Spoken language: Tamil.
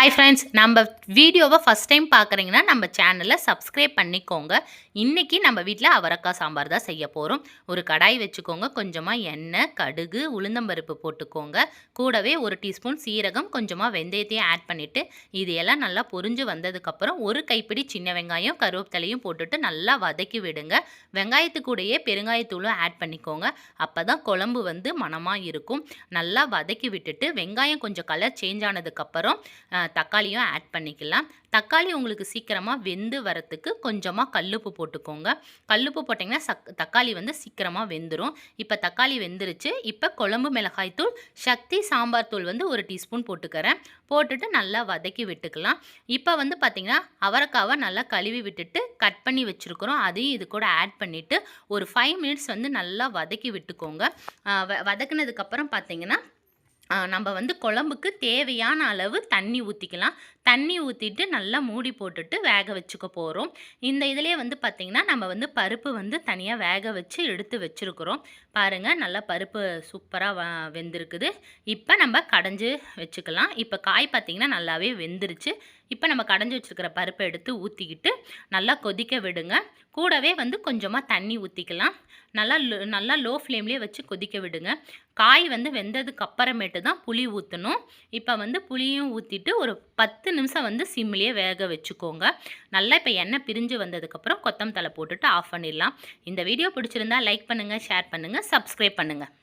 ஹாய் ஃப்ரெண்ட்ஸ், நம்ம வீடியோவை ஃபஸ்ட் டைம் பார்க்குறீங்கன்னா நம்ம சேனலை சப்ஸ்கிரைப் பண்ணிக்கோங்க. இன்றைக்கி நம்ம வீட்டில் அவரைக்காய் சாம்பார் தான் செய்ய போகிறோம். ஒரு கடாய் வச்சுக்கோங்க, கொஞ்சமாக எண்ணெய், கடுகு, உளுந்தம்பருப்பு போட்டுக்கோங்க. கூடவே ஒரு டீஸ்பூன் சீரகம், கொஞ்சமாக வெந்தயத்தையும் ஆட் பண்ணிவிட்டு இது எல்லாம் நல்லா பொரிஞ்சு வந்ததுக்கப்புறம் ஒரு கைப்பிடி சின்ன வெங்காயம், கருவேப்பிலையும் போட்டுட்டு நல்லா வதக்கி விடுங்க. வெங்காயத்துக்கூடையே பெருங்காயத்தூளும் ஆட் பண்ணிக்கோங்க. அப்போ தான் குழம்பு மணமாக இருக்கும். நல்லா வதக்கி விட்டுட்டு வெங்காயம் கொஞ்சம் கலர் சேஞ்ச் ஆனதுக்கப்புறம் தக்காளியும் ஆட் பண்ணிக்கலாம். தக்காளி உங்களுக்கு சீக்கிரமாக வெந்து வரத்துக்கு கொஞ்சமாக கல்லுப்பு போட்டுக்கோங்க. கல்லுப்பு போட்டிங்கன்னா தக்காளி சீக்கிரமாக வெந்துடும். இப்போ தக்காளி வெந்துருச்சு. இப்போ குழம்பு மிளகாய் தூள், சக்தி சாம்பார் தூள் ஒரு டீஸ்பூன் போட்டுக்கிறேன். போட்டுட்டு நல்லா வதக்கி விட்டுக்கலாம். இப்போ பார்த்திங்கன்னா அவரைக்காவை நல்லா கழுவி விட்டுட்டு கட் பண்ணி வச்சுருக்குறோம். அதையும் இது கூட ஆட் பண்ணிவிட்டு ஒரு 5 மினிட்ஸ் நல்லா வதக்கி விட்டுக்கோங்க. வதக்குனதுக்கப்புறம் பார்த்திங்கன்னா நம்ம குழம்புக்கு தேவையான அளவு தண்ணி ஊற்றிக்கலாம். தண்ணி ஊற்றிட்டு நல்லா மூடி போட்டுட்டு வேக வச்சுக்க போகிறோம். இந்த இதிலே பார்த்திங்கன்னா நம்ம பருப்பு தனியாக வேக வச்சு எடுத்து வச்சுருக்குறோம். பாருங்கள், நல்லா பருப்பு சூப்பராக வெந்திருக்குது. இப்போ நம்ம கடைஞ்சி வச்சுக்கலாம். இப்போ காய் பார்த்திங்கன்னா நல்லாவே வெந்துருச்சு. இப்போ நம்ம கடைஞ்சி வச்சுருக்கிற பருப்பை எடுத்து ஊற்றிக்கிட்டு நல்லா கொதிக்க விடுங்க. கூடவே கொஞ்சமாக தண்ணி ஊற்றிக்கலாம். நல்லா லோ ஃப்ளேம்லேயே வச்சு கொதிக்க விடுங்க. காய் வெந்ததுக்கு அப்புறமேட்டு தான் புளி ஊற்றணும். இப்போ புளியும் ஊற்றிட்டு ஒரு 10 நிமிஷம் சிம்லேயே வேக வச்சுக்கோங்க. நல்லா இப்போ எண்ணெய் பிரிஞ்சு வந்ததுக்கப்புறம் கொத்தமல்லி தழை போட்டுட்டு ஆஃப் பண்ணிடலாம். இந்த வீடியோ பிடிச்சிருந்தா லைக் பண்ணுங்கள், ஷேர் பண்ணுங்கள், சப்ஸ்கிரைப் பண்ணுங்கள்.